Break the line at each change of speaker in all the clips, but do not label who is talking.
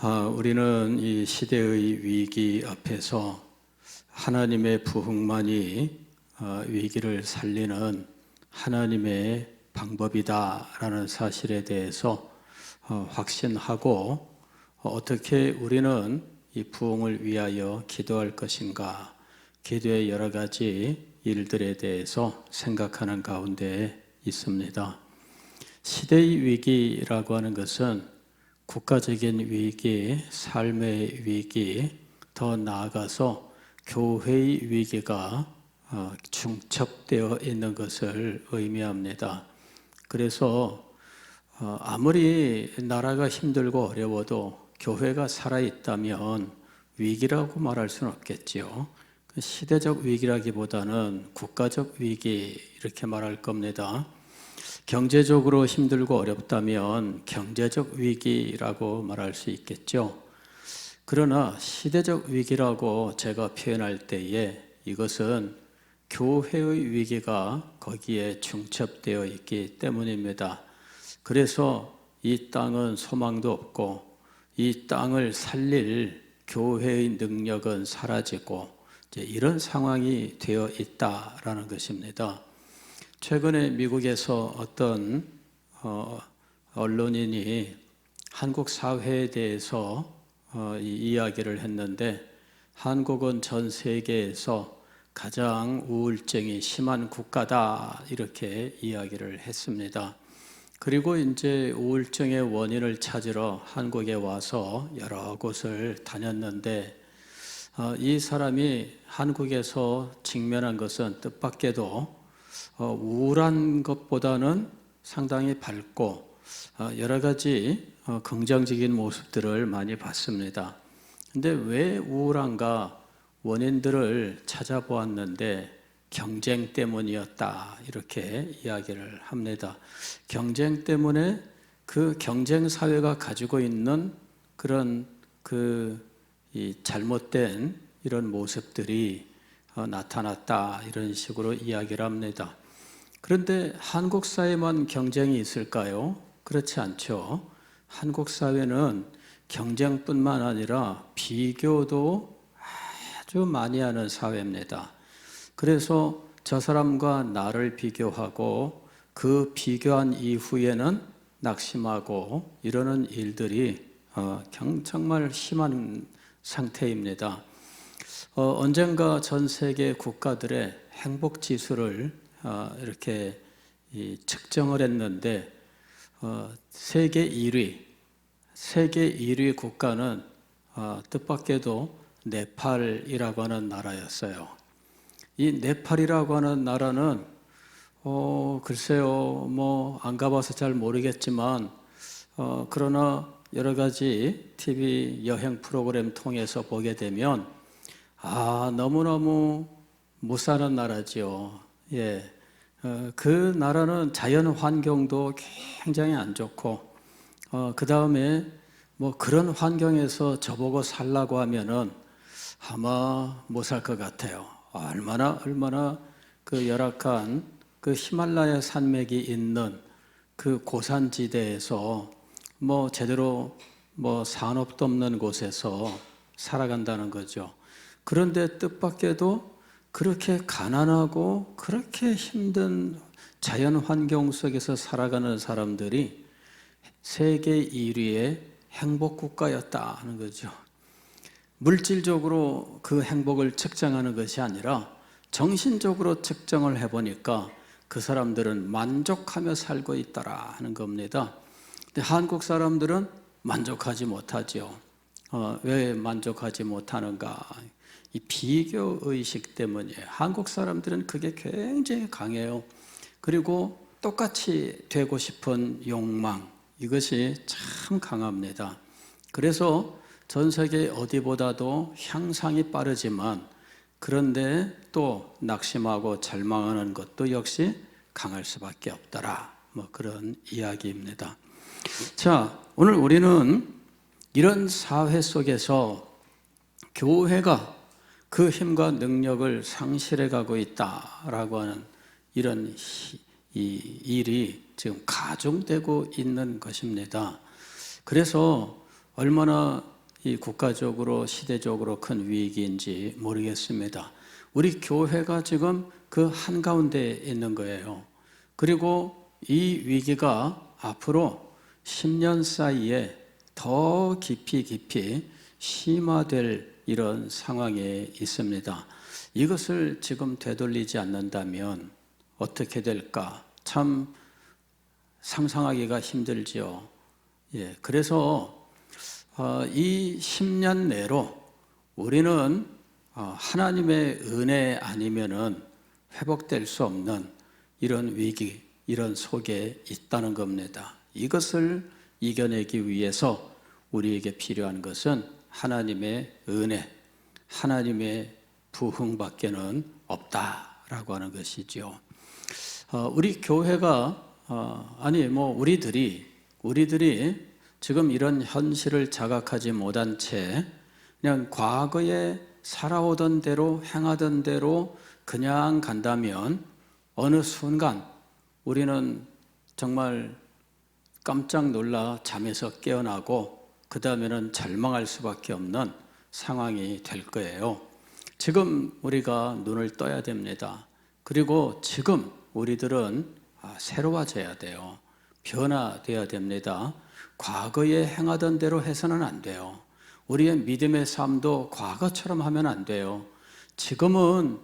우리는 이 시대의 위기 앞에서 하나님의 부흥만이 위기를 살리는 하나님의 방법이다라는 사실에 대해서 확신하고 어떻게 우리는 이 부흥을 위하여 기도할 것인가, 기도의 여러 가지 일들에 대해서 생각하는 가운데 있습니다. 시대의 위기라고 하는 것은 국가적인 위기, 삶의 위기, 더 나아가서 교회의 위기가 중첩되어 있는 것을 의미합니다. 그래서 아무리 나라가 힘들고 어려워도 교회가 살아있다면 위기라고 말할 수는 없겠지요. 시대적 위기라기보다는 국가적 위기 이렇게 말할 겁니다. 경제적으로 힘들고 어렵다면 경제적 위기라고 말할 수 있겠죠. 그러나 시대적 위기라고 제가 표현할 때에 이것은 교회의 위기가 거기에 중첩되어 있기 때문입니다. 그래서 이 땅은 소망도 없고 이 땅을 살릴 교회의 능력은 사라지고 이런 상황이 되어 있다라는 것입니다. 최근에 미국에서 어떤 언론인이 한국 사회에 대해서 이야기를 했는데, 한국은 전 세계에서 가장 우울증이 심한 국가다 이렇게 이야기를 했습니다. 그리고 이제 우울증의 원인을 찾으러 한국에 와서 여러 곳을 다녔는데, 이 사람이 한국에서 직면한 것은 뜻밖에도 우울한 것보다는 상당히 밝고 여러 가지 긍정적인 모습들을 많이 봤습니다. 근데 왜 우울한가 원인들을 찾아보았는데 경쟁 때문이었다 이렇게 이야기를 합니다. 경쟁 때문에 그 경쟁 사회가 가지고 있는 그런 이 잘못된 이런 모습들이 나타났다 이런 식으로 이야기를 합니다. 그런데 한국 사회만 경쟁이 있을까요? 그렇지 않죠. 한국 사회는 경쟁뿐만 아니라 비교도 아주 많이 하는 사회입니다. 그래서 저 사람과 나를 비교하고 그 비교한 이후에는 낙심하고 이러는 일들이 정말 심한 상태입니다. 언젠가 전 세계 국가들의 행복 지수를 이렇게 측정을 했는데 세계 1위 국가는 뜻밖에도 네팔이라고 하는 나라였어요. 이 네팔이라고 하는 나라는 글쎄요, 뭐 안 가봐서 잘 모르겠지만 그러나 여러 가지 TV 여행 프로그램 통해서 보게 되면 너무너무 못 사는 나라지요. 예. 그 나라는 자연 환경도 굉장히 안 좋고, 그 다음에 뭐 그런 환경에서 저보고 살라고 하면은 아마 못 살 것 같아요. 얼마나 그 열악한 그 히말라야 산맥이 있는 그 고산지대에서 뭐 제대로 뭐 산업도 없는 곳에서 살아간다는 거죠. 그런데 뜻밖에도 그렇게 가난하고 그렇게 힘든 자연 환경 속에서 살아가는 사람들이 세계 1위의 행복 국가였다는 거죠. 물질적으로 그 행복을 측정하는 것이 아니라 정신적으로 측정을 해보니까 그 사람들은 만족하며 살고 있더라 하는 겁니다. 근데 한국 사람들은 만족하지 못하죠. 왜 만족하지 못하는가? 이 비교 의식 때문이에요. 한국 사람들은 그게 굉장히 강해요. 그리고 똑같이 되고 싶은 욕망, 이것이 참 강합니다. 그래서 전 세계 어디보다도 향상이 빠르지만 그런데 또 낙심하고 절망하는 것도 역시 강할 수밖에 없더라. 뭐 그런 이야기입니다. 자, 오늘 우리는 이런 사회 속에서 교회가 그 힘과 능력을 상실해 가고 있다라고 하는 이런 일이 지금 가중되고 있는 것입니다. 그래서 얼마나 이 국가적으로 시대적으로 큰 위기인지 모르겠습니다. 우리 교회가 지금 그 한가운데 있는 거예요. 그리고 이 위기가 앞으로 10년 사이에 더 깊이 심화될 이런 상황에 있습니다. 이것을 지금 되돌리지 않는다면 어떻게 될까? 참 상상하기가 힘들지요. 예, 그래서 이 10년 내로 우리는 하나님의 은혜 아니면은 회복될 수 없는 이런 위기, 이런 속에 있다는 겁니다. 이것을 이겨내기 위해서 우리에게 필요한 것은 하나님의 은혜, 하나님의 부흥밖에는 없다라고 하는 것이죠. 우리 교회가 우리들이 지금 이런 현실을 자각하지 못한 채 그냥 과거에 살아오던 대로 행하던 대로 그냥 간다면 어느 순간 우리는 정말 깜짝 놀라 잠에서 깨어나고 그 다음에는 절망할 수밖에 없는 상황이 될 거예요. 지금 우리가 눈을 떠야 됩니다. 그리고 지금 우리들은 새로워져야 돼요. 변화되어야 됩니다. 과거에 행하던 대로 해서는 안 돼요. 우리의 믿음의 삶도 과거처럼 하면 안 돼요. 지금은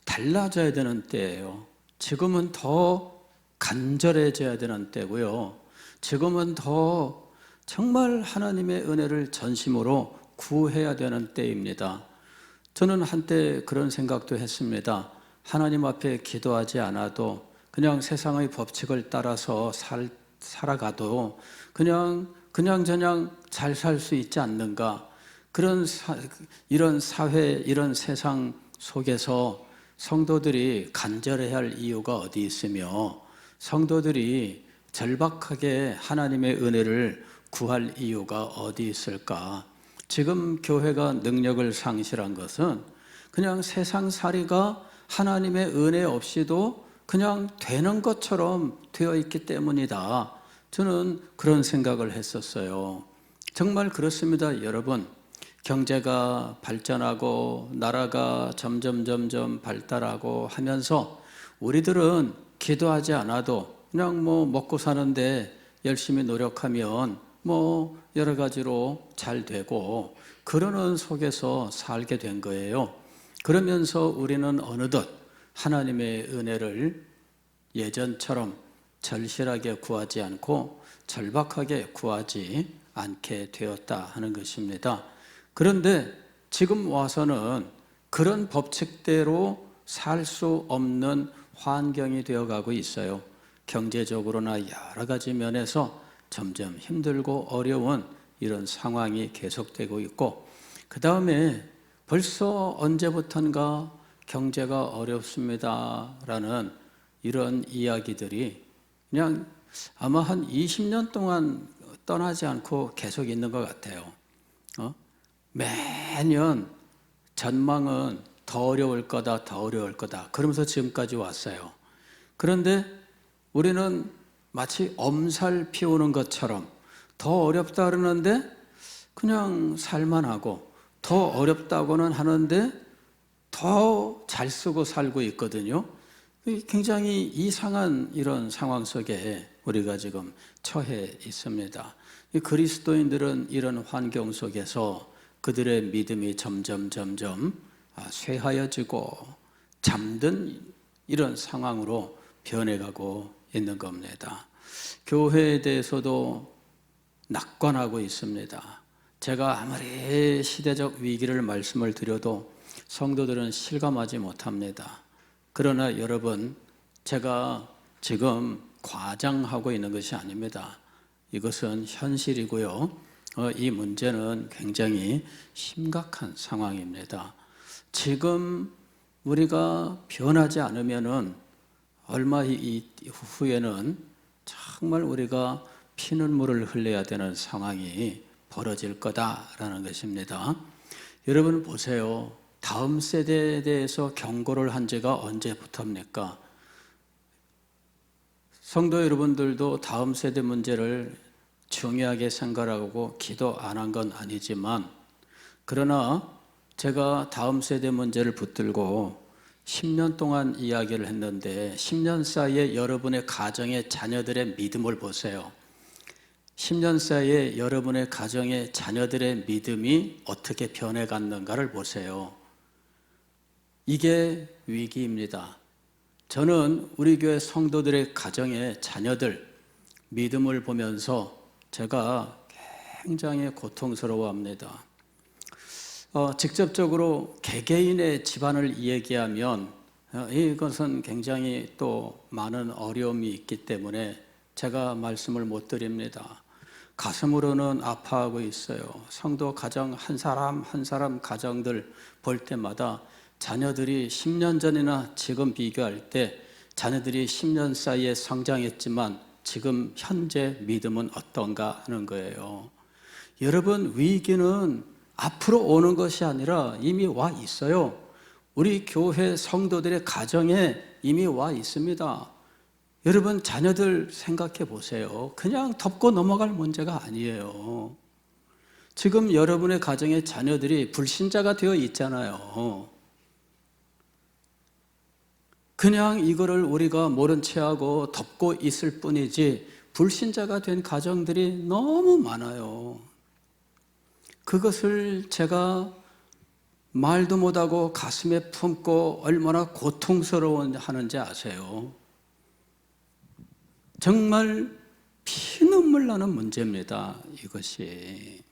달라져야 되는 때예요. 지금은 더 간절해져야 되는 때고요. 지금은 더 정말 하나님의 은혜를 전심으로 구해야 되는 때입니다. 저는 한때 그런 생각도 했습니다. 하나님 앞에 기도하지 않아도 그냥 세상의 법칙을 따라서 살아가도 그냥 잘 살 수 있지 않는가. 이런 사회, 이런 세상 속에서 성도들이 간절해야 할 이유가 어디 있으며 성도들이 절박하게 하나님의 은혜를 구할 이유가 어디 있을까? 지금 교회가 능력을 상실한 것은 그냥 세상살이가 하나님의 은혜 없이도 그냥 되는 것처럼 되어 있기 때문이다. 저는 그런 생각을 했었어요. 정말 그렇습니다, 여러분. 경제가 발전하고 나라가 점점 발달하고 하면서 우리들은 기도하지 않아도 그냥 먹고 사는데 열심히 노력하면 여러 가지로 잘 되고 그러는 속에서 살게 된 거예요. 그러면서 우리는 어느덧 하나님의 은혜를 예전처럼 절실하게 구하지 않고 절박하게 구하지 않게 되었다 하는 것입니다. 그런데 지금 와서는 그런 법칙대로 살 수 없는 환경이 되어가고 있어요. 경제적으로나 여러 가지 면에서 점점 힘들고 어려운 이런 상황이 계속되고 있고 그 다음에 벌써 언제부턴가 경제가 어렵습니다 라는 이런 이야기들이 그냥 아마 한 20년 동안 떠나지 않고 계속 있는 것 같아요. 매년 전망은 더 어려울 거다, 더 어려울 거다. 그러면서 지금까지 왔어요. 그런데 우리는 마치 엄살 피우는 것처럼 더 어렵다 그러는데 그냥 살만하고 더 어렵다고는 하는데 더 잘 쓰고 살고 있거든요. 굉장히 이상한 이런 상황 속에 우리가 지금 처해 있습니다. 그리스도인들은 이런 환경 속에서 그들의 믿음이 점점 쇠하여지고 잠든 이런 상황으로 변해가고 있는 겁니다. 교회에 대해서도 낙관하고 있습니다. 제가 아무리 시대적 위기를 말씀을 드려도 성도들은 실감하지 못합니다. 그러나 여러분, 제가 지금 과장하고 있는 것이 아닙니다. 이것은 현실이고요. 이 문제는 굉장히 심각한 상황입니다. 지금 우리가 변하지 않으면은 얼마 후에는 정말 우리가 피눈물을 흘려야 되는 상황이 벌어질 거다라는 것입니다. 여러분 보세요. 다음 세대에 대해서 경고를 한 지가 언제부터입니까? 성도 여러분들도 다음 세대 문제를 중요하게 생각하고 기도 안 한 건 아니지만, 그러나 제가 다음 세대 문제를 붙들고 10년 동안 이야기를 했는데 10년 사이에 여러분의 가정의 자녀들의 믿음을 보세요. 10년 사이에 여러분의 가정의 자녀들의 믿음이 어떻게 변해갔는가를 보세요. 이게 위기입니다. 저는 우리 교회 성도들의 가정의 자녀들 믿음을 보면서 제가 굉장히 고통스러워합니다. 직접적으로 개개인의 집안을 얘기하면 이것은 굉장히 또 많은 어려움이 있기 때문에 제가 말씀을 못 드립니다. 가슴으로는 아파하고 있어요. 성도 가정 한 사람 한 사람 가정들 볼 때마다 자녀들이 10년 전이나 지금 비교할 때 자녀들이 10년 사이에 성장했지만 지금 현재 믿음은 어떤가 하는 거예요. 여러분, 위기는 앞으로 오는 것이 아니라 이미 와 있어요. 우리 교회 성도들의 가정에 이미 와 있습니다. 여러분, 자녀들 생각해 보세요. 그냥 덮고 넘어갈 문제가 아니에요. 지금 여러분의 가정의 자녀들이 불신자가 되어 있잖아요. 그냥 이거를 우리가 모른 체하고 덮고 있을 뿐이지 불신자가 된 가정들이 너무 많아요. 그것을 제가 말도 못하고 가슴에 품고 얼마나 고통스러워하는지 아세요? 정말 피눈물 나는 문제입니다, 이것이.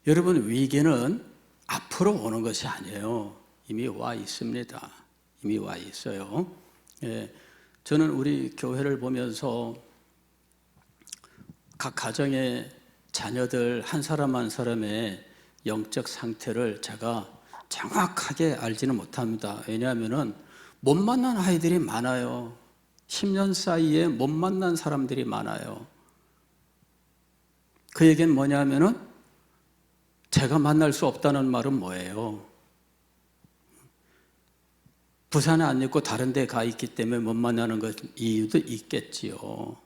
여러분, 위기는 앞으로 오는 것이 아니에요. 이미 와 있습니다. 이미 와 있어요. 저는 우리 교회를 보면서 각 가정의 자녀들 한 사람 한 사람의 영적 상태를 제가 정확하게 알지는 못합니다. 왜냐하면 못 만난 아이들이 많아요. 10년 사이에 못 만난 사람들이 많아요. 그 얘기는 뭐냐면은 제가 만날 수 없다는 말은 뭐예요? 부산에 안 있고 다른 데 가 있기 때문에 못 만나는 것 이유도 있겠지요.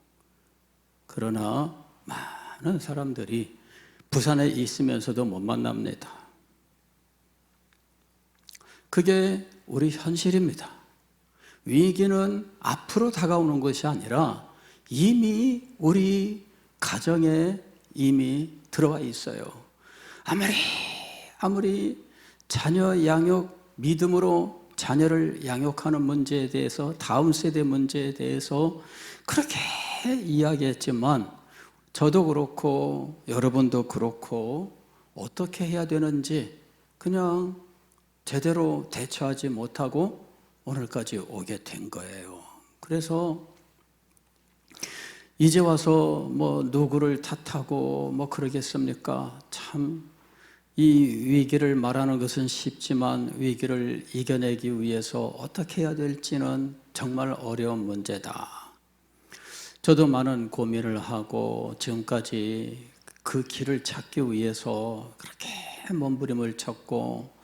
그러나 많은 사람들이 부산에 있으면서도 못 만납니다. 그게 우리 현실입니다. 위기는 앞으로 다가오는 것이 아니라 이미 우리 가정에 이미 들어와 있어요. 아무리 자녀 양육, 믿음으로 자녀를 양육하는 문제에 대해서, 다음 세대 문제에 대해서 그렇게 이야기했지만 저도 그렇고 여러분도 그렇고 어떻게 해야 되는지 그냥 제대로 대처하지 못하고 오늘까지 오게 된 거예요. 그래서 이제 와서 뭐 누구를 탓하고 뭐 그러겠습니까? 참 이 위기를 말하는 것은 쉽지만 위기를 이겨내기 위해서 어떻게 해야 될지는 정말 어려운 문제다. 저도 많은 고민을 하고 지금까지 그 길을 찾기 위해서 그렇게 몸부림을 쳤고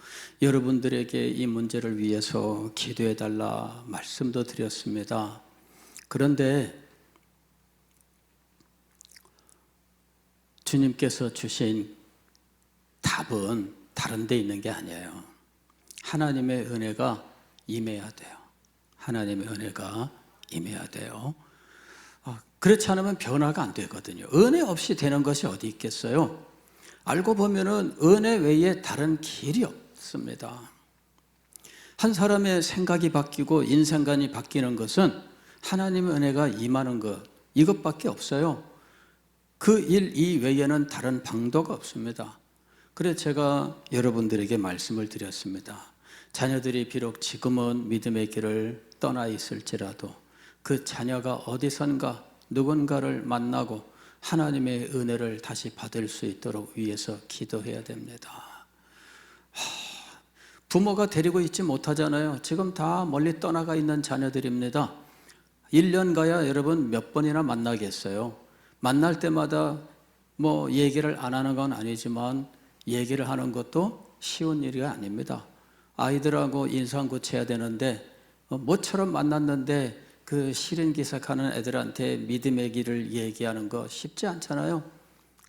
여러분들에게 이 문제를 위해서 기도해 달라 말씀도 드렸습니다. 그런데 주님께서 주신 답은 다른 데 있는 게 아니에요. 하나님의 은혜가 임해야 돼요. 하나님의 은혜가 임해야 돼요. 그렇지 않으면 변화가 안 되거든요. 은혜 없이 되는 것이 어디 있겠어요? 알고 보면은 은혜 외에 다른 길이 없습니다. 한 사람의 생각이 바뀌고 인생관이 바뀌는 것은 하나님의 은혜가 임하는 것, 이것밖에 없어요. 그 일 이외에는 다른 방도가 없습니다. 그래서 제가 여러분들에게 말씀을 드렸습니다. 자녀들이 비록 지금은 믿음의 길을 떠나 있을지라도 그 자녀가 어디선가 누군가를 만나고 하나님의 은혜를 다시 받을 수 있도록 위해서 기도해야 됩니다. 부모가 데리고 있지 못하잖아요. 지금 다 멀리 떠나가 있는 자녀들입니다. 1년 가야 여러분 몇 번이나 만나겠어요. 만날 때마다 뭐 얘기를 안 하는 건 아니지만 얘기를 하는 것도 쉬운 일이 아닙니다. 아이들하고 인상고쳐야 되는데 모처럼 만났는데 그 시린기삭하는 애들한테 믿음의 길을 얘기하는 거 쉽지 않잖아요.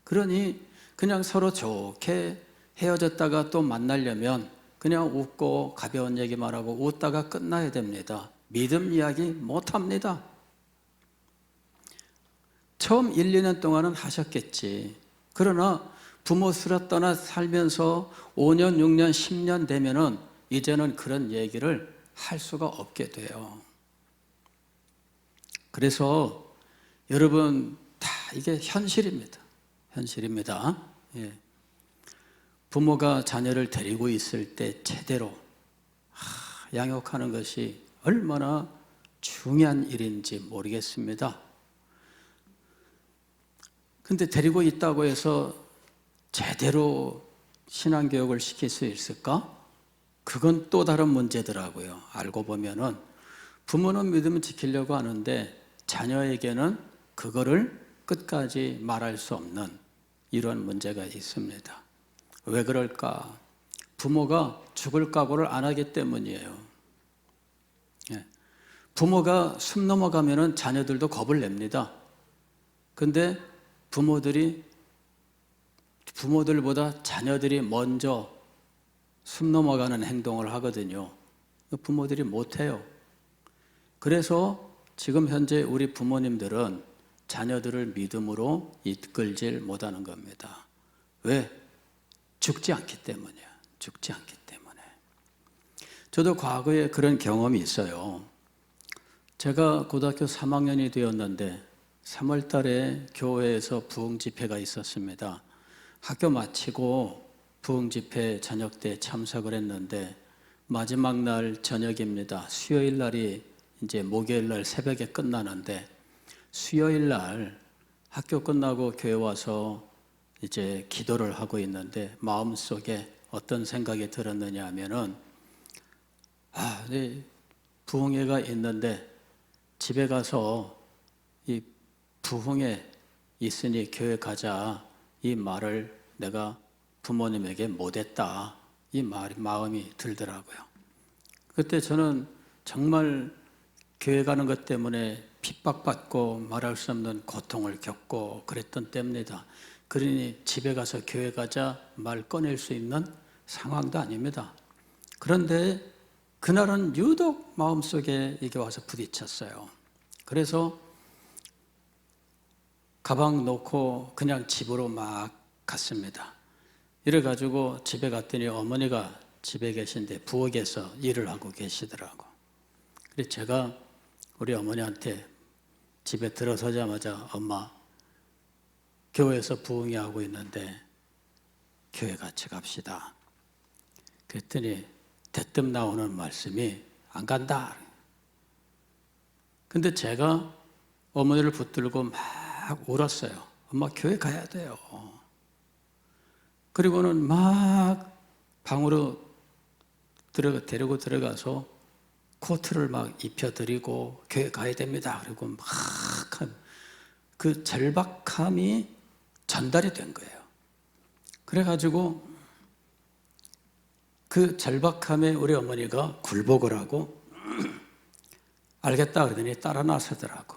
그러니 그냥 서로 좋게 헤어졌다가 또 만나려면 그냥 웃고 가벼운 얘기만 하고 웃다가 끝나야 됩니다. 믿음 이야기 못합니다. 처음 1, 2년 동안은 하셨겠지. 그러나 부모 쓰러 떠나 살면서 5년, 6년, 10년 되면은 이제는 그런 얘기를 할 수가 없게 돼요. 그래서 여러분 다 이게 현실입니다. 현실입니다. 예. 부모가 자녀를 데리고 있을 때 제대로 양육하는 것이 얼마나 중요한 일인지 모르겠습니다. 근데 데리고 있다고 해서 제대로 신앙교육을 시킬 수 있을까? 그건 또 다른 문제더라고요. 알고 보면은 부모는 믿음을 지키려고 하는데 자녀에게는 그거를 끝까지 말할 수 없는 이런 문제가 있습니다. 왜 그럴까? 부모가 죽을 각오를 안 하기 때문이에요. 부모가 숨 넘어가면은 자녀들도 겁을 냅니다. 근데 부모들보다 자녀들이 먼저 숨 넘어가는 행동을 하거든요. 부모들이 못해요. 그래서 지금 현재 우리 부모님들은 자녀들을 믿음으로 이끌질 못하는 겁니다. 왜? 죽지 않기 때문이야. 죽지 않기 때문에. 저도 과거에 그런 경험이 있어요. 제가 고등학교 3학년이 되었는데 3월 달에 교회에서 부흥 집회가 있었습니다. 학교 마치고 부흥 집회 저녁 때 참석을 했는데 마지막 날 저녁입니다. 수요일 날이 이제 목요일 날 새벽에 끝나는데 수요일 날 학교 끝나고 교회 와서 이제 기도를 하고 있는데 마음속에 어떤 생각이 들었느냐 하면은 부흥회가 있는데 집에 가서 이 부흥회 있으니 교회 가자 이 말을 내가 부모님에게 못했다 이 마음이 들더라고요. 그때 저는 정말 교회 가는 것 때문에 핍박받고 말할 수 없는 고통을 겪고 그랬던 때입니다. 그러니 집에 가서 교회 가자 말 꺼낼 수 있는 상황도 아닙니다. 그런데 그날은 유독 마음속에 이게 와서 부딪혔어요. 그래서 가방 놓고 그냥 집으로 막 갔습니다. 이래가지고 집에 갔더니 어머니가 집에 계신데 부엌에서 일을 하고 계시더라고. 그래서 제가 우리 어머니한테 집에 들어서자마자 엄마 교회에서 부흥회 하고 있는데 교회 같이 갑시다. 그랬더니 대뜸 나오는 말씀이 안 간다. 근데 제가 어머니를 붙들고 막 울었어요. 엄마 교회 가야 돼요. 그리고는 막 방으로 데리고 들어가서 코트를 막 입혀드리고 교회 가야 됩니다. 그리고 막 그 절박함이 전달이 된 거예요. 그래가지고 그 절박함에 우리 어머니가 굴복을 하고 알겠다 그러더니 따라 나서더라고.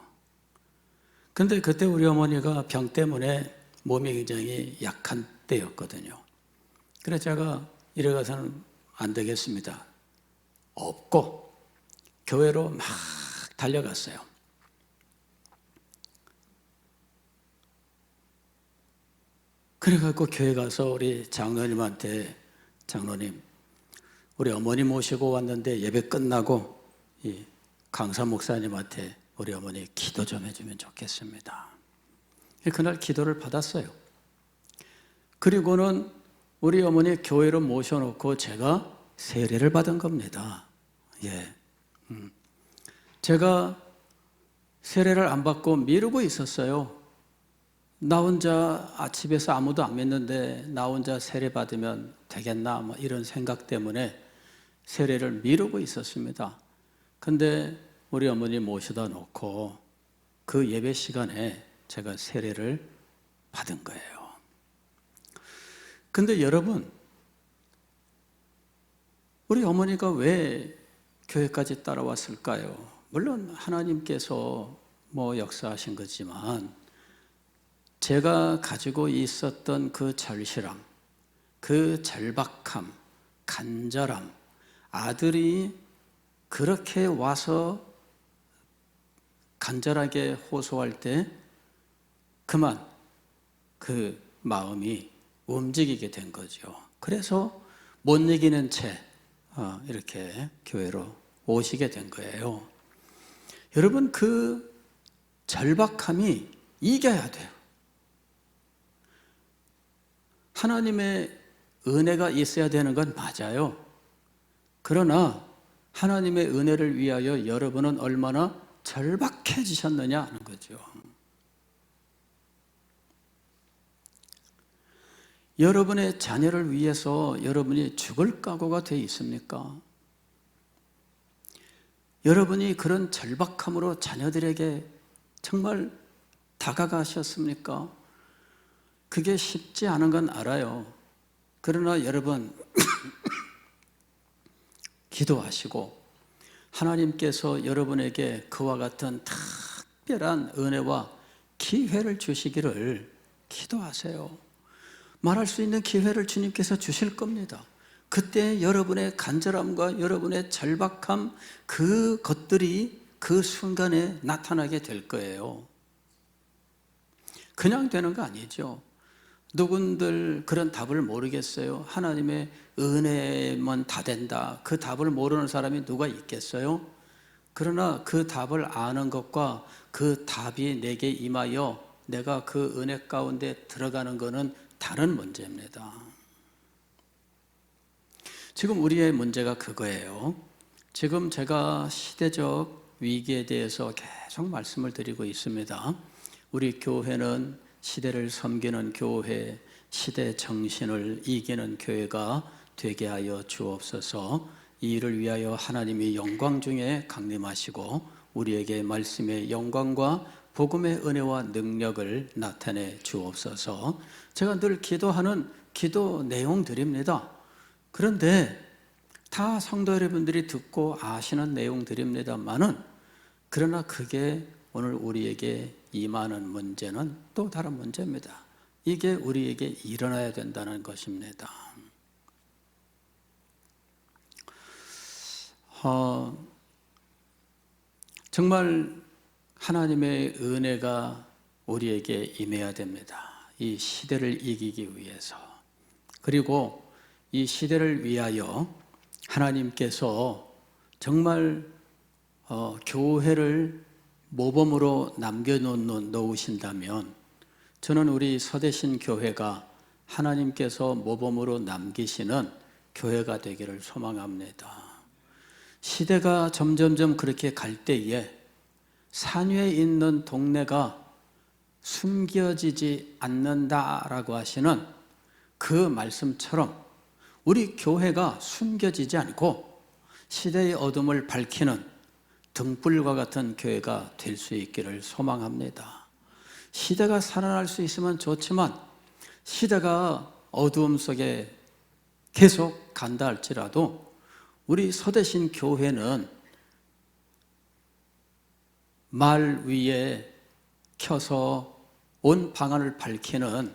근데 그때 우리 어머니가 병 때문에 몸이 굉장히 약한 때였거든요. 그래서 제가 이래 가서는 안 되겠습니다. 없고 교회로 막 달려갔어요. 그래갖고 교회 가서 우리 장로님한테 장로님 우리 어머니 모시고 왔는데 예배 끝나고 이 강사 목사님한테 우리 어머니 기도 좀 해주면 좋겠습니다. 그날 기도를 받았어요. 그리고는 우리 어머니 교회로 모셔놓고 제가 세례를 받은 겁니다. 예. 제가 세례를 안 받고 미루고 있었어요. 나 혼자 집에서 아무도 안 믿는데 나 혼자 세례 받으면 되겠나 뭐 이런 생각 때문에 세례를 미루고 있었습니다. 근데 우리 어머니 모셔다 놓고 그 예배 시간에 제가 세례를 받은 거예요. 근데 여러분, 우리 어머니가 왜 교회까지 따라왔을까요? 물론 하나님께서 역사하신 거지만 제가 가지고 있었던 그 절실함, 그 절박함, 간절함, 아들이 그렇게 와서 간절하게 호소할 때 그만 그 마음이 움직이게 된 거죠. 그래서 못 이기는 채 이렇게 교회로 오시게 된 거예요. 여러분, 그 절박함이 이겨야 돼요. 하나님의 은혜가 있어야 되는 건 맞아요. 그러나 하나님의 은혜를 위하여 여러분은 얼마나 절박해지셨느냐 하는 거죠. 여러분의 자녀를 위해서 여러분이 죽을 각오가 되어 있습니까? 여러분이 그런 절박함으로 자녀들에게 정말 다가가셨습니까? 그게 쉽지 않은 건 알아요. 그러나 여러분 기도하시고 하나님께서 여러분에게 그와 같은 특별한 은혜와 기회를 주시기를 기도하세요. 말할 수 있는 기회를 주님께서 주실 겁니다. 그때 여러분의 간절함과 여러분의 절박함, 그것들이 그 순간에 나타나게 될 거예요. 그냥 되는 거 아니죠. 누군들 그런 답을 모르겠어요. 하나님의 은혜면 다 된다. 그 답을 모르는 사람이 누가 있겠어요? 그러나 그 답을 아는 것과 그 답이 내게 임하여 내가 그 은혜 가운데 들어가는 것은 다른 문제입니다. 지금 우리의 문제가 그거예요. 지금 제가 시대적 위기에 대해서 계속 말씀을 드리고 있습니다. 우리 교회는 시대를 섬기는 교회, 시대 정신을 이기는 교회가 되게 하여 주옵소서. 이 일을 위하여 하나님이 영광 중에 강림하시고 우리에게 말씀의 영광과 복음의 은혜와 능력을 나타내 주옵소서. 제가 늘 기도하는 기도 내용들입니다. 그런데 다 성도 여러분들이 듣고 아시는 내용들입니다만은 그러나 그게 오늘 우리에게 임하는 문제는 또 다른 문제입니다. 이게 우리에게 일어나야 된다는 것입니다. 정말 하나님의 은혜가 우리에게 임해야 됩니다. 이 시대를 이기기 위해서. 그리고 이 시대를 위하여 하나님께서 정말 교회를 모범으로 남겨놓으신다면 저는 우리 서대신 교회가 하나님께서 모범으로 남기시는 교회가 되기를 소망합니다. 시대가 점점점 그렇게 갈 때에 산 위에 있는 동네가 숨겨지지 않는다라고 하시는 그 말씀처럼 우리 교회가 숨겨지지 않고 시대의 어둠을 밝히는 등불과 같은 교회가 될 수 있기를 소망합니다. 시대가 살아날 수 있으면 좋지만 시대가 어두움 속에 계속 간다 할지라도 우리 서대신 교회는 말 위에 켜서 온 방안을 밝히는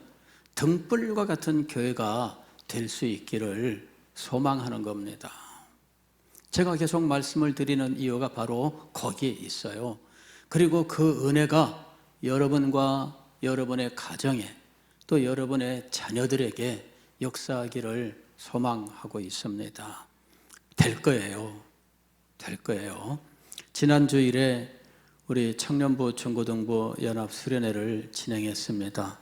등불과 같은 교회가 될 수 있기를 소망하는 겁니다. 제가 계속 말씀을 드리는 이유가 바로 거기에 있어요. 그리고 그 은혜가 여러분과 여러분의 가정에 또 여러분의 자녀들에게 역사하기를 소망하고 있습니다. 될 거예요. 될 거예요. 지난 주일에 우리 청년부 중고등부 연합 수련회를 진행했습니다.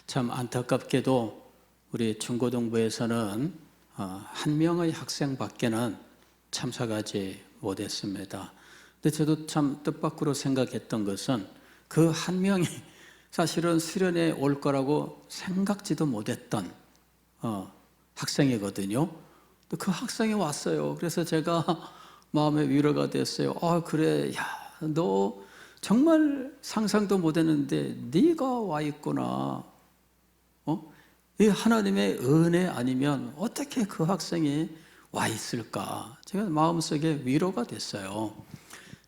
참 안타깝게도 우리 중고등부에서는 한 명의 학생밖에는 참석하지 못했습니다. 근데 저도 참 뜻밖으로 생각했던 것은 그 한 명이 사실은 수련회에 올 거라고 생각지도 못했던 학생이거든요. 그 학생이 왔어요. 그래서 제가 마음의 위로가 됐어요. 그래, 야, 너 정말 상상도 못했는데 네가 와 있구나. 이 하나님의 은혜 아니면 어떻게 그 학생이 와 있을까? 제가 마음속에 위로가 됐어요.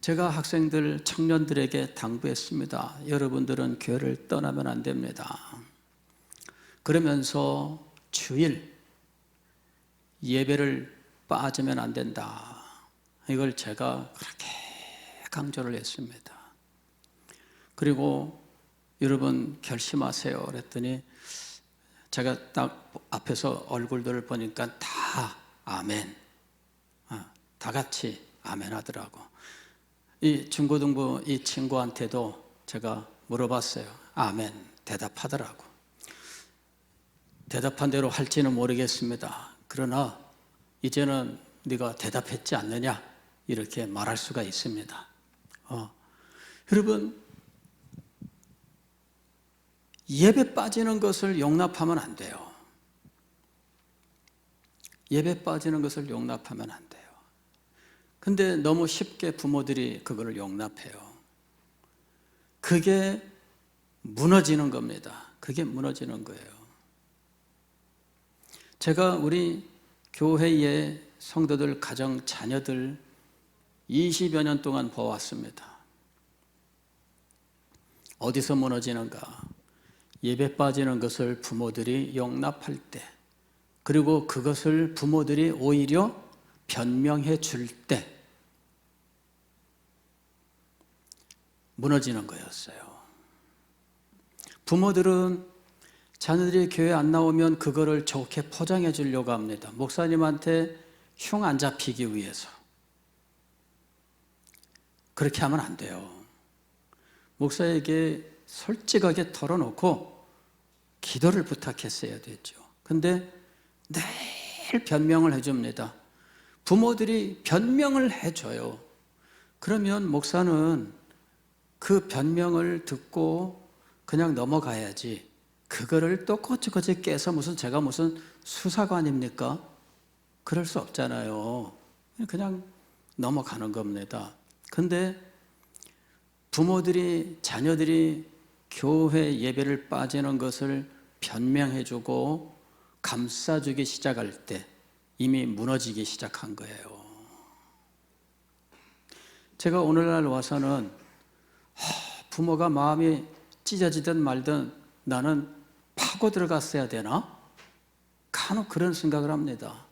제가 학생들, 청년들에게 당부했습니다. 여러분들은 교회를 떠나면 안 됩니다. 그러면서 주일 예배를 빠지면 안 된다. 이걸 제가 그렇게 강조를 했습니다. 그리고 여러분 결심하세요. 그랬더니 제가 딱 앞에서 얼굴들을 보니까 다 아멘. 다 같이 아멘 하더라고. 이 중고등부 이 친구한테도 제가 물어봤어요. 아멘 대답하더라고. 대답한 대로 할지는 모르겠습니다. 그러나 이제는 네가 대답했지 않느냐 이렇게 말할 수가 있습니다. 여러분 예배 빠지는 것을 용납하면 안 돼요. 예배 빠지는 것을 용납하면 안 돼요. 근데 너무 쉽게 부모들이 그거를 용납해요. 그게 무너지는 겁니다. 그게 무너지는 거예요. 제가 우리 교회의 성도들, 가정, 자녀들 20여 년 동안 보았습니다. 어디서 무너지는가? 예배 빠지는 것을 부모들이 용납할 때, 그리고 그것을 부모들이 오히려 변명해 줄 때 무너지는 거였어요. 부모들은 자녀들이 교회 안 나오면 그거를 좋게 포장해 주려고 합니다. 목사님한테 흉 안 잡히기 위해서. 그렇게 하면 안 돼요. 목사에게 솔직하게 털어놓고 기도를 부탁했어야 되죠. 근데 늘 변명을 해줍니다. 부모들이 변명을 해줘요. 그러면 목사는 그 변명을 듣고 그냥 넘어가야지. 그거를 또 꼬치꼬치 깨서 제가 무슨 수사관입니까? 그럴 수 없잖아요. 그냥 넘어가는 겁니다. 근데 부모들이, 자녀들이 교회 예배를 빠지는 것을 변명해주고 감싸주기 시작할 때 이미 무너지기 시작한 거예요. 제가 오늘날 와서는 부모가 마음이 찢어지든 말든 나는 파고 들어갔어야 되나? 간혹 그런 생각을 합니다.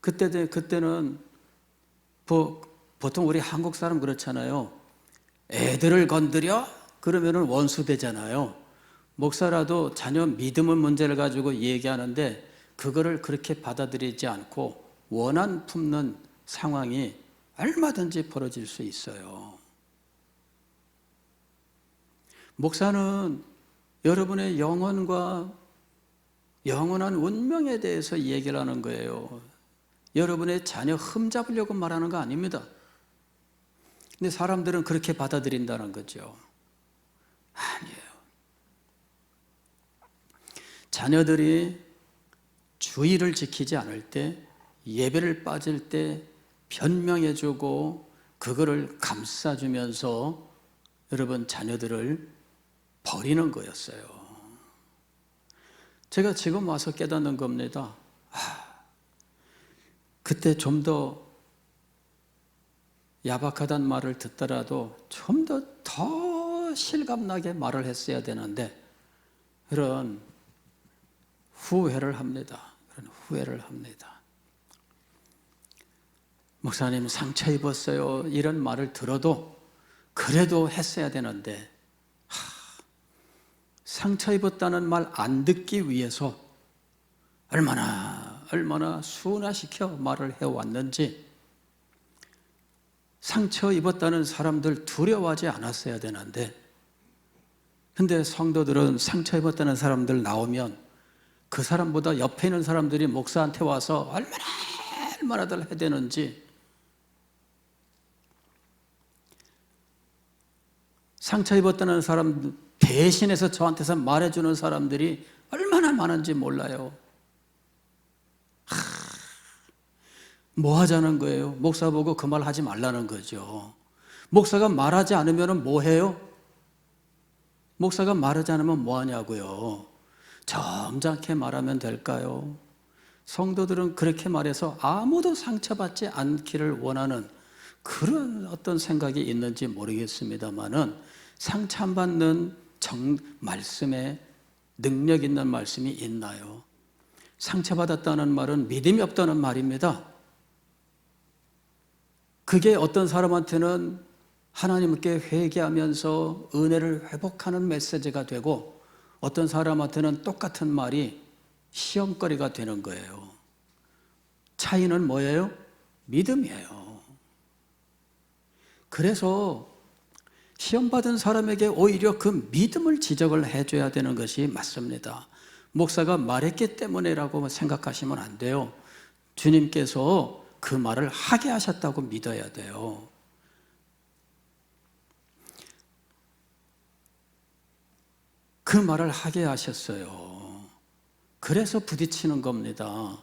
그때는 보통 우리 한국 사람 그렇잖아요. 애들을 건드려? 그러면은 원수 되잖아요. 목사라도 자녀 믿음의 문제를 가지고 얘기하는데 그거를 그렇게 받아들이지 않고 원한 품는 상황이 얼마든지 벌어질 수 있어요. 목사는 여러분의 영혼과 영원한 운명에 대해서 얘기를 하는 거예요. 여러분의 자녀 흠잡으려고 말하는 거 아닙니다. 근데 사람들은 그렇게 받아들인다는 거죠. 아니에요. 자녀들이 주의를 지키지 않을 때, 예배를 빠질 때 변명해주고 그거를 감싸주면서 여러분 자녀들을 버리는 거였어요. 제가 지금 와서 깨닫는 겁니다. 그때 좀 더 야박하단 말을 듣더라도 좀 더 실감나게 말을 했어야 되는데 그런 후회를 합니다. 그런 후회를 합니다. 목사님 상처 입었어요. 이런 말을 들어도 그래도 했어야 되는데 상처 입었다는 말 안 듣기 위해서 얼마나 순화시켜 말을 해왔는지 상처 입었다는 사람들 두려워하지 않았어야 되는데 근데 성도들은 상처 입었다는 사람들 나오면 그 사람보다 옆에 있는 사람들이 목사한테 와서 얼마나들 해대는지 상처 입었다는 사람 대신해서 저한테서 말해주는 사람들이 얼마나 많은지 몰라요. 뭐 하자는 거예요? 목사 보고 그 말 하지 말라는 거죠. 목사가 말하지 않으면 뭐 해요? 목사가 말하지 않으면 뭐 하냐고요? 점잖게 말하면 될까요? 성도들은 그렇게 말해서 아무도 상처받지 않기를 원하는 그런 어떤 생각이 있는지 모르겠습니다만은 상처 안 받는 말씀에 능력 있는 말씀이 있나요? 상처받았다는 말은 믿음이 없다는 말입니다. 그게 어떤 사람한테는 하나님께 회개하면서 은혜를 회복하는 메시지가 되고 어떤 사람한테는 똑같은 말이 시험거리가 되는 거예요. 차이는 뭐예요? 믿음이에요. 그래서 시험받은 사람에게 오히려 그 믿음을 지적을 해줘야 되는 것이 맞습니다. 목사가 말했기 때문에라고 생각하시면 안 돼요. 주님께서 그 말을 하게 하셨다고 믿어야 돼요. 그 말을 하게 하셨어요. 그래서 부딪히는 겁니다.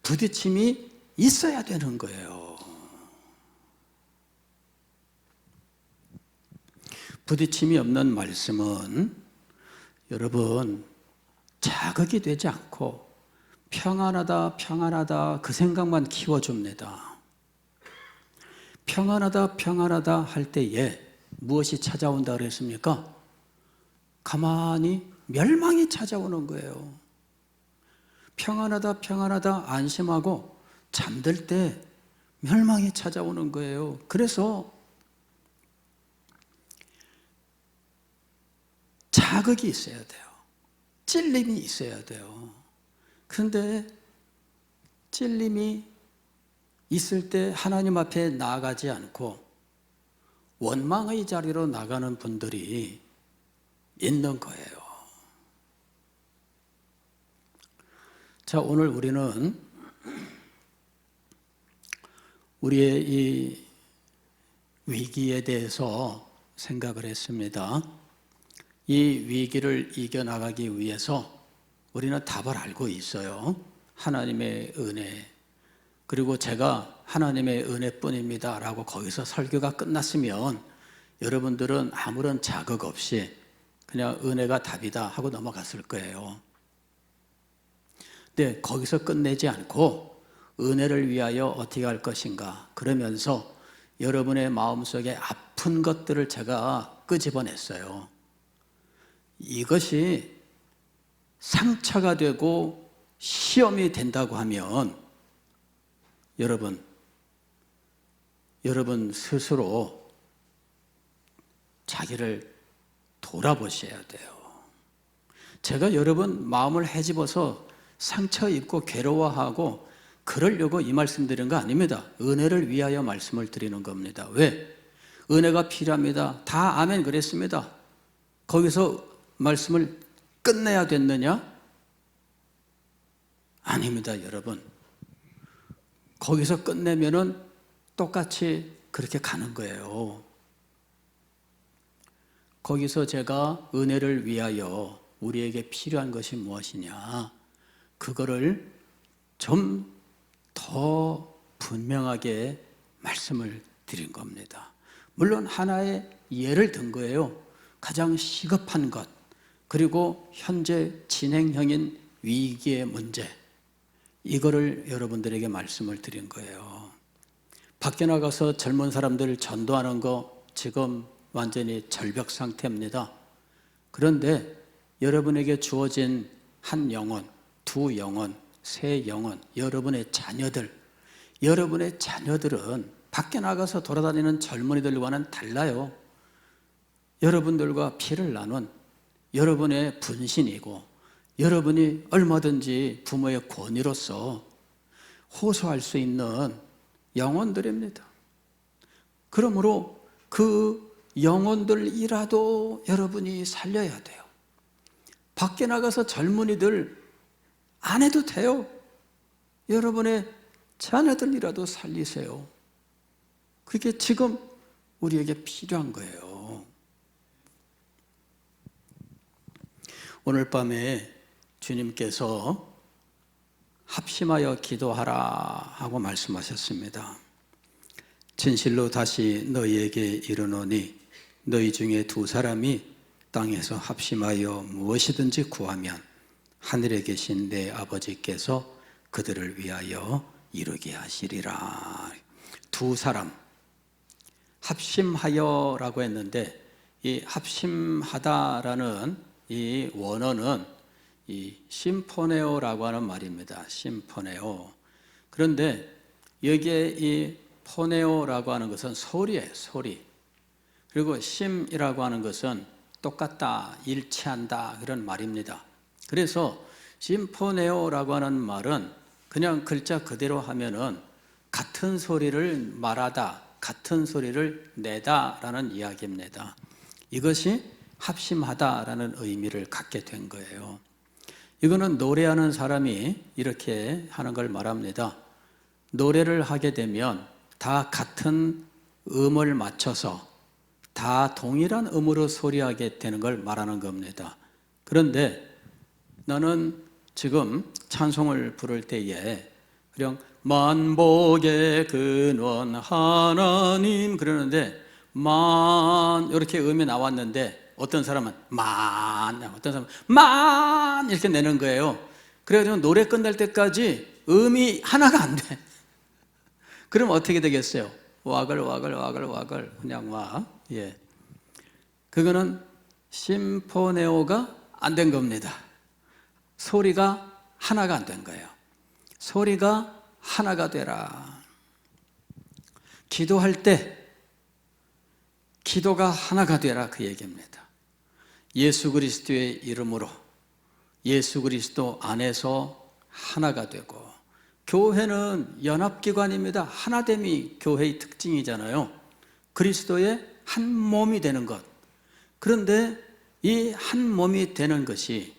부딪힘이 있어야 되는 거예요. 부딪힘이 없는 말씀은 여러분 자극이 되지 않고 평안하다 평안하다 그 생각만 키워줍니다. 평안하다 평안하다 할 때에 무엇이 찾아온다 그랬습니까? 가만히 멸망이 찾아오는 거예요. 평안하다 평안하다 안심하고 잠들 때 멸망이 찾아오는 거예요. 그래서 자극이 있어야 돼요. 찔림이 있어야 돼요. 그런데 찔림이 있을 때 하나님 앞에 나아가지 않고 원망의 자리로 나가는 분들이 있는 거예요. 자, 오늘 우리는 우리의 이 위기에 대해서 생각을 했습니다. 이 위기를 이겨나가기 위해서 우리는 답을 알고 있어요. 하나님의 은혜. 그리고 제가 하나님의 은혜뿐입니다 라고 거기서 설교가 끝났으면 여러분들은 아무런 자극 없이 그냥 은혜가 답이다 하고 넘어갔을 거예요. 근데 거기서 끝내지 않고 은혜를 위하여 어떻게 할 것인가 그러면서 여러분의 마음속에 아픈 것들을 제가 끄집어냈어요. 이것이 상처가 되고 시험이 된다고 하면 여러분 스스로 자기를 돌아보셔야 돼요. 제가 여러분 마음을 헤집어서 상처 입고 괴로워하고 그러려고 이 말씀 드린 거 아닙니다. 은혜를 위하여 말씀을 드리는 겁니다. 왜? 은혜가 필요합니다. 다 아멘 그랬습니다. 거기서 말씀을 끝내야 됐느냐? 아닙니다, 여러분. 거기서 끝내면은 똑같이 그렇게 가는 거예요. 거기서 제가 은혜를 위하여 우리에게 필요한 것이 무엇이냐? 그거를 좀 더 분명하게 말씀을 드린 겁니다. 물론 하나의 예를 든 거예요. 가장 시급한 것, 그리고 현재 진행형인 위기의 문제, 이거를 여러분들에게 말씀을 드린 거예요. 밖에 나가서 젊은 사람들 전도하는 거 지금 완전히 절벽 상태입니다. 그런데 여러분에게 주어진 한 영혼, 두 영혼, 세 영혼, 여러분의 자녀들은 밖에 나가서 돌아다니는 젊은이들과는 달라요. 여러분들과 피를 나눈 여러분의 분신이고 여러분이 얼마든지 부모의 권위로서 호소할 수 있는 영혼들입니다. 그러므로 그 영혼들이라도 여러분이 살려야 돼요. 밖에 나가서 젊은이들 안 해도 돼요. 여러분의 자녀들이라도 살리세요. 그게 지금 우리에게 필요한 거예요. 오늘 밤에 주님께서 합심하여 기도하라 하고 말씀하셨습니다. 진실로 다시 너희에게 이르노니 너희 중에 두 사람이 땅에서 합심하여 무엇이든지 구하면 하늘에 계신 내 아버지께서 그들을 위하여 이루게 하시리라. 두 사람 합심하여라고 했는데, 이 합심하다라는 이 원어는 이 심포네오라고 하는 말입니다. 심포네오. 그런데 여기에 이 포네오라고 하는 것은 소리예요, 소리. 그리고 심이라고 하는 것은 똑같다, 일치한다, 그런 말입니다. 그래서 심포네오라고 하는 말은 그냥 글자 그대로 하면은 같은 소리를 말하다, 같은 소리를 내다라는 이야기입니다. 이것이 합심하다라는 의미를 갖게 된 거예요. 이거는 노래하는 사람이 이렇게 하는 걸 말합니다. 노래를 하게 되면 다 같은 음을 맞춰서 다 동일한 음으로 소리하게 되는 걸 말하는 겁니다. 그런데 나는 지금 찬송을 부를 때에 그냥 만복의 근원 하나님 그러는데 만 이렇게 음이 나왔는데 어떤 사람은 만, 어떤 사람은 만 이렇게 내는 거예요. 그래가지고 노래 끝날 때까지 음이 하나가 안 돼. 그럼 어떻게 되겠어요? 와글 그냥 와. 예. 그거는 심포네오가 안 된 겁니다. 소리가 하나가 안 된 거예요. 소리가 하나가 되라. 기도할 때 기도가 하나가 되라 그 얘기입니다. 예수 그리스도의 이름으로 예수 그리스도 안에서 하나가 되고, 교회는 연합기관입니다. 하나됨이 교회의 특징이잖아요. 그리스도의 한 몸이 되는 것. 그런데 이 한 몸이 되는 것이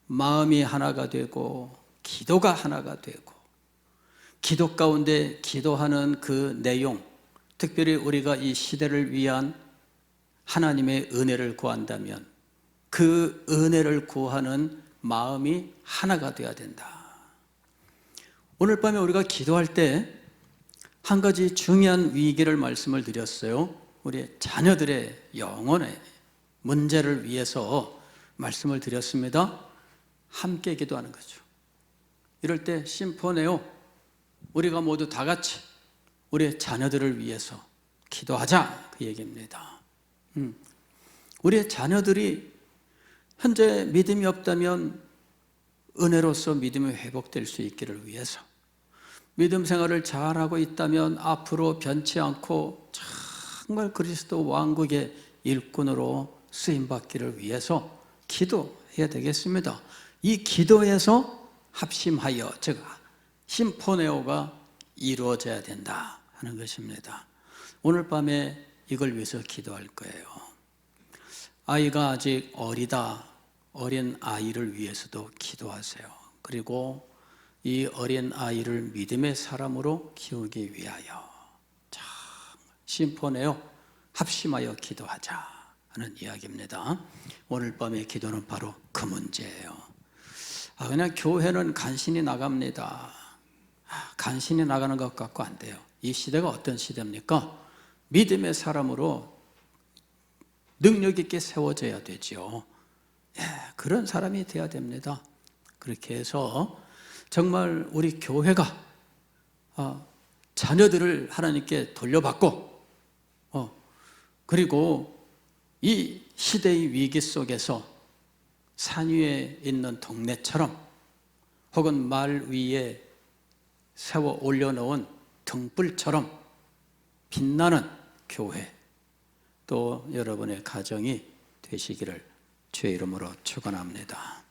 마음이 하나가 되고 기도가 하나가 되고, 기도 가운데 기도하는 그 내용, 특별히 우리가 이 시대를 위한 하나님의 은혜를 구한다면 그 은혜를 구하는 마음이 하나가 되어야 된다. 오늘 밤에 우리가 기도할 때 한 가지 중요한 위기를 말씀을 드렸어요. 우리 자녀들의 영혼의 문제를 위해서 말씀을 드렸습니다. 함께 기도하는 거죠. 이럴 때 심포네오, 우리가 모두 다 같이 우리의 자녀들을 위해서 기도하자 그 얘기입니다. 우리의 자녀들이 현재 믿음이 없다면 은혜로서 믿음이 회복될 수 있기를 위해서, 믿음 생활을 잘하고 있다면 앞으로 변치 않고 정말 그리스도 왕국의 일꾼으로 쓰임받기를 위해서 기도해야 되겠습니다. 이 기도에서 합심하여, 즉 심포네오가 이루어져야 된다 하는 것입니다. 오늘 밤에 이걸 위해서 기도할 거예요. 아이가 아직 어리다, 어린 아이를 위해서도 기도하세요. 그리고 이 어린 아이를 믿음의 사람으로 키우기 위하여 참 심포네오, 합심하여 기도하자 하는 이야기입니다. 오늘 밤의 기도는 바로 그 문제예요. 그냥 교회는 간신히 나갑니다. 간신히 나가는 것 같고 안 돼요. 이 시대가 어떤 시대입니까? 믿음의 사람으로 능력 있게 세워져야 되죠. 그런 사람이 되어야 됩니다. 그렇게 해서 정말 우리 교회가 자녀들을 하나님께 돌려받고, 그리고 이 시대의 위기 속에서 산 위에 있는 동네처럼 혹은 말 위에 세워 올려놓은 등불처럼 빛나는 교회, 또 여러분의 가정이 되시기를 주의 이름으로 축원합니다.